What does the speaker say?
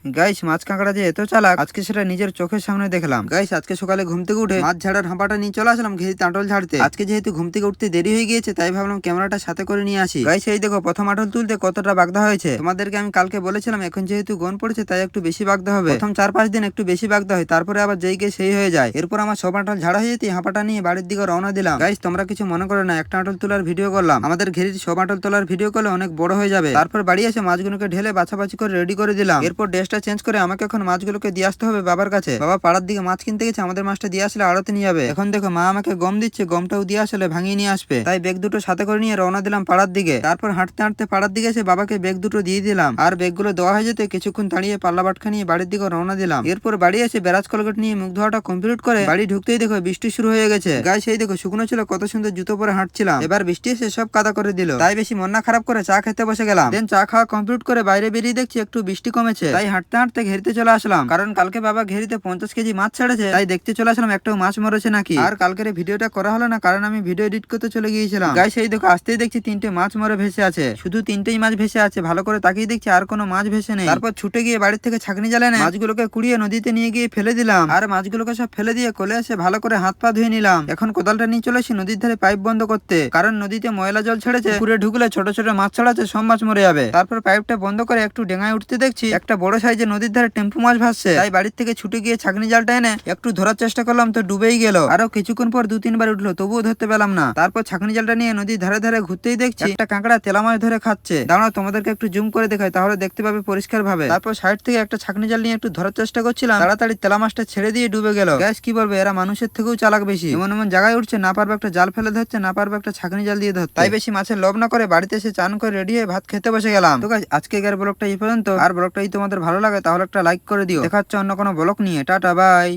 Guys মাছ কাঁকড়া যে এত চালাক আজকে সেটা নিজের চোখের সামনে দেখলাম। গাইস আজকে সকালে ঘুম থেকে উঠে মাছ ঝাড়ার হাঁপাটা নিয়ে চলে আসলাম ঘেরি আটল ঝাড়তে। আজকে যেহেতু ঘুম থেকে উঠতে দেরি হয়ে গিয়েছে তাই ভাবলাম ক্যামেরাটা সাথে করে নিয়ে আসি। গাইস এই দেখো প্রথম আটল তুলতে কতটা বাগদা হয়েছে। তোমাদেরকে আমি কালকে বলেছিলাম এখন যেহেতু গন পড়েছে তাই একটু বেশি বাগদা হবে। প্রথম 4-5 দিন একটু বেশি বাগদা হয়, তারপরে আবার যেই গে সেই হয়ে যায়। এরপর আমার সব আটল ঝাড়া হয়ে যেতে হাঁপাটা নিয়ে বাড়ির দিকে রওনা দিলাম। গাইস তোমরা কিছু মনে করো না, একটা আটল তোলার ভিডিও করলাম। আমাদের ঘেরির সব আটল তোলার ভিডিও করলে অনেক বড় হয়ে যাবে। তারপর বাড়ি এসে মাছগুলোকে ঢেলে বাছাবাছি করে রেডি করে দিলাম। এরপর ড্রেসটা চেঞ্জ করে আমাকে এখন মাছগুলোকে দিয়ে আসতে হবে বাবার কাছে। বাবা পাড়ার দিকে মাছ কিনতে গেছে, আমাদের মাছটা দিয়ে আসলে আড়তে নিয়ে যাবে। এখন দেখো মা আমাকে গম দিচ্ছে, গমটাও দিয়ে আসলে ভাঙিয়ে নিয়ে আসবে। তাই ব্যাগ দুটো সাথে করে নিয়ে রওনা দিলাম পাড়ার দিকে। তারপর হাঁটতে হাঁটতে পাড়ার দিকে এসে বাবাকে ব্যাগ দুটো দিয়ে দিলাম। আর ব্যাগগুলো দেওয়া হয়ে যেতে কিছুক্ষণ দাঁড়িয়ে পাল্লা বাটকা নিয়ে বাড়ির দিকে রওনা দিলাম। এরপর বাড়ি এসে ব্যারাজ কলগেট নিয়ে মুখ ধোয়াটা কমপ্লিট করে বাড়ি ঢুকতেই দেখো বৃষ্টি শুরু হয়ে গেছে। গায়ে সেই দেখো শুকনো ছিল, কত সুন্দর জুতো পরে হাঁটছিলাম। এবার বৃষ্টি এসে সব কাদা করে দিল। তাই বেশি মন না খারাপ করে চা খেতে বসে গেলাম। দেন চা খাওয়া কমপ্লিট করে বাইরে বেরিয়ে দেখছি একটু বৃষ্টি কমেছে। তাই হাঁটতে হাঁটতে ঘেরিতে চলে আসলাম, কারণ কালকে বাবা ঘেরিতে 50 কেজি মাছ ছেড়েছে। তাই দেখতে চলে আসলাম একটাও মাছ মরেছে নাকি। আর কালকের ভিডিওটা করা হলো না কারণ আমি ভিডিও এডিট করতে চলে গিয়েছিলাম। গাইস এই দেখো আসতেই দেখছি 3টে মাছ মরে ভেসে আছে। শুধু 3টেই মাছ ভেসে আছে, ভালো করে তাকিয়ে দেখছি আর কোনো মাছ ভেসে নেই। তারপর ছুটে গিয়ে বাড়ির থেকে ছাঁকনি জালে এনে মাছগুলোকে কুড়িয়ে নদীতে নিয়ে গিয়ে ফেলে দিলাম। আর মাছগুলোকে সব ফেলে দিয়ে কোলে এসে ভালো করে হাত পা ধুয়ে নিলাম। এখন কোদালটা নিয়ে চলে এসে নদীর ধারে পাইপ বন্ধ করতে, কারণ নদীতে ময়লা জল ছেড়েছে। পুকুরে ঢুকলে ছোট ছোট মাছ ছড়াচ্ছে, সব মাছ মরে যাবে। তারপর পাইপটা বন্ধ করে একটু ডেঙায় উঠতে দেখছি একটা বড় সাইজের নদীর ধারে টেম্পু মাছ ভাসছে। তাই বাড়ির থেকে ছুটে গিয়ে ছাঁকনি জালটা এনে একটু ধরার চেষ্টা করলাম, তো ডুবেই গেল। আরো কিছুক্ষণ পর 2-3 বার উঠলো, তবুও ধরতে পেলাম না। তারপর ছাঁকনি জালটা নিয়ে নদীর ধারে ধারে ঘুরতেই দেখছি একটা কাঁকড়া তেলা মাছ ধরে খাচ্ছে। দাঁড়াও তোমাদেরকে একটু জুম করে দেখাই, তাহলে দেখতে পাবে পরিষ্কার ভাবে। তারপর সাইড থেকে একটা ছাঁকনি জাল নিয়ে একটু ধরার চেষ্টা করছিলাম, তাড়াতাড়ি তেলা মাছটা ছেড়ে দিয়ে ডুবে গেল। গ্যাস কি বলবে, এরা মানুষের থেকেও চালাক বেশি। এমন এমন জায়গায় উঠছে, না পারবে একটা জাল ফেলে ধরছে, না পারবে একটা ছাঁকনি জাল দিয়ে ধরতে। তাই বেশি মাছের লোভ না করে বাড়িতে এসে চান করে রেডি হয়ে ভাত খেতে বসে গেলাম। তো গাইস আজকে ব্লগটা এই পর্যন্ত। আর ব্লগটা যদি তোমাদের ভালো লাগে তাহলে একটা লাইক করে দিও। দেখা হচ্ছে অন্য কোনো ব্লগ নিয়ে। Tata bye.